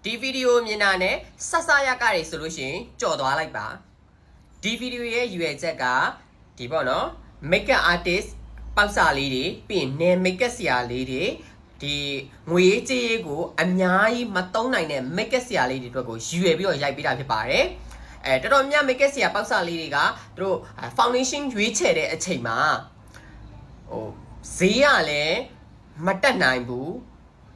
ဒီဗီဒီယိုမြင်တာနဲ့ဆက်စားရကတွေဆိုလို့ရှိရင်ကြော်သွားလိုက်ပါဒီဗီဒီယိုရဲ့ရွယ်ချက်ကဒီပေါ့နော် makeup artist ပေါက်စာလေးတွေပြီးရင် nail makeup ဆရာလေးတွေဒီငွေရေးကြေးရေးကိုအများကြီးမသုံးနိုင်တဲ့ makeup ဆရာလေးတွေအတွက်ကိုရွယ်ပြီးတော့ရိုက်ပေးတာဖြစ်ပါတယ်တော်တော်များ makeup ဆရာပေါက်စာလေးတွေကသူတို့ foundation ရွေးချယ်တဲ့အချိန်မှာဈေးရလည်းမတက်နိုင်ဘူး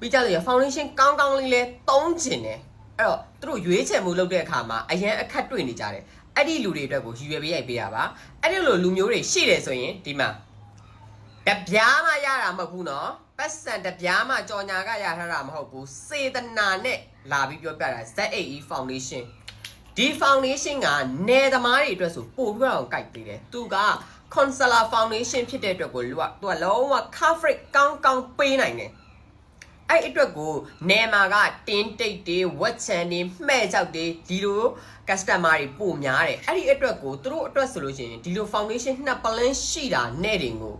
ပြီးကြလို့ရ foundation ကောင်းကောင်းလေးလဲသုံးကျင်တယ်အဲ့တော့သူတို့ရွေးချယ်မှုလုပ်တဲ့အခါမှာအရန်အခက်တွေ့နေကြတယ်အဲ့ဒီလူတွေအတွက်ကိုရွယ်ပေးရိုက်ပေးရပါအဲ့ဒီလိုလူမျိုးတွေရှိတယ်ဆိုရင်ဒီမှာတပြားမှရတာမဟုတ်ဘူးနော်ပတ်စံတပြားမှကြော်ညာကရထားတာမဟုတ်ဘူးစေတနာနဲ့လာပြီးပြောပြတာ ZAE Foundation ဒီ foundation ကနယ်သမားတွေအတွက်ဆိုပို့ပြီးတော့ကိုက်ပေးတယ်သူက concealer foundation ဖြစ်တဲ့အတွက်ကိုသူကလုံးဝ coverage ကောင်းကောင်းပေးနိုင်တယ်အဲ့အတွက်ကိုနယ်မှာကတင်းတိတ်တွေဝက်ချန်တွေမှဲ့ကြောက်တွေဒီလို customer တွေပို့များတယ်အဲ့ဒီအတွက်ကိုသူတို့အတွက်ဆိုလို့ရှိရင်ဒီလို foundation နှစ်ပလန်းရှိတာနဲ့တင်ကို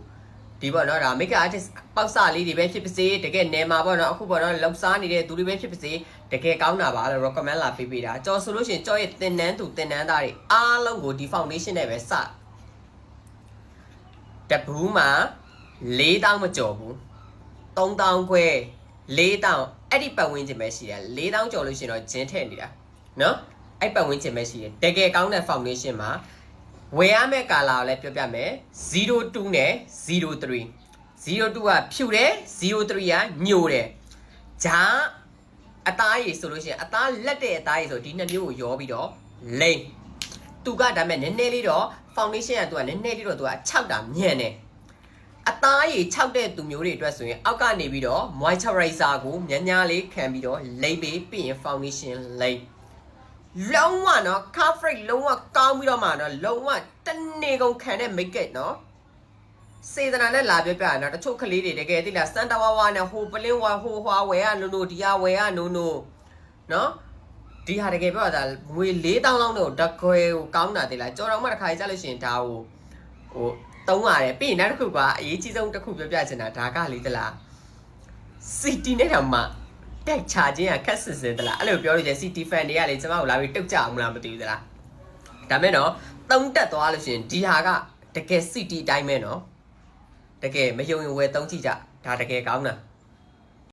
ဒီပေါ့နော်ဒါ makeup artist ပေါက်စလေးတွေပဲဖြစ်ပါစေတကယ်နယ်မှာပေါ့နော်အခုပေါ့နော်လောက်စားနေတဲ့သူတွေပဲဖြစ်ပါစေတကယ်ကောင်းတာပါလို့ recommend လာပေးတာကြော်ဆိုလို့ရှိရင်ကြော်ရဲ့တင်နန်းသူတင်နန်းသားတွေအားလုံးကိုဒီ foundation နဲ့ပဲစတဘူးမှာ4000မကျော်ဘူး3000ခွဲ4000အဲ့ဒီပတ်ဝန်းကျင်ပဲရှိတယ်4000ကျော်လို့ရှိရင်တော့ဂျင်းထည့်နေတာနော်အဲ့ပတ်ဝန်းကျင်ပဲရှိတယ်တကယ်ကောင်းတဲ့ foundation မှာဝယ်ရမယ့်ကာလာကိုလည်းပြောပြမယ်02နဲ့03 02ကဖြူတယ်03ကညိုတယ်ဂျာအသားရည်ဆိုလို့ရှိရင်အသားလက်တဲ့အသားရည်ဆိုဒီနှစ်မျိုးကိုရောပြီးတော့လိမ့်သူကဒါမဲ့နည်းနည်းလေးတော့ foundation ကသူကနည်းနည်းလေးတော့သူက6တာညံ့တယ်အသားရည်6တဲ့သူမျိုးတွေအတွက်ဆိုရင်အောက်ကနေပြီးတော့ moisturizer ကိုညံ့ညားလေးခံပြီးတော့လိမ့်ပေးပြီးရင် foundation လိမ့်လုံးဝနော် coverage လုံးဝကောင်းပြီးတော့မှနော်လုံးဝတနေ့ကုန်ခံတဲ့ makeup နော်စေတနာနဲ့လာပြပြနော်တချို့ကလေးတွေတကယ်သိလားစန်တဝါဝါနဲ့ဟိုပလင်းဝါဟိုဟွာဝယ်ရနိုနိုဒီဟာဝယ်ရနိုနိုနော်ဒီဟာတကယ်ပြောတာငွေ4000လောက်တော့တကွယ်ကိုကောင်းတာသိလားကြော်တော့မှတစ်ခါကြလို့ရှိရင်ဒါကိုသုံးရတယ်ပြီးရင်နောက်တစ်ခုကအရေးကြီးဆုံးတစ်ခုပြောပြချင်တာဒါကလေးသလား city နဲ့တော့မှတက်ချခြင်းကခက်စစ်စစ်သလားအဲ့လိုပြောလို့ကျ city fan တွေကလေကျမကိုလာပြီးတုတ်ကြအောင်မလားမသိဘူးသလားဒါမဲ့တော့သုံးတက်သွားလို့ရှိရင်ဒီဟာကတကယ် city အတိုင်းပဲနော်တကယ်မယုံရင်ဝယ်သုံးကြည့်ကြဒါတကယ်ကောင်းတာ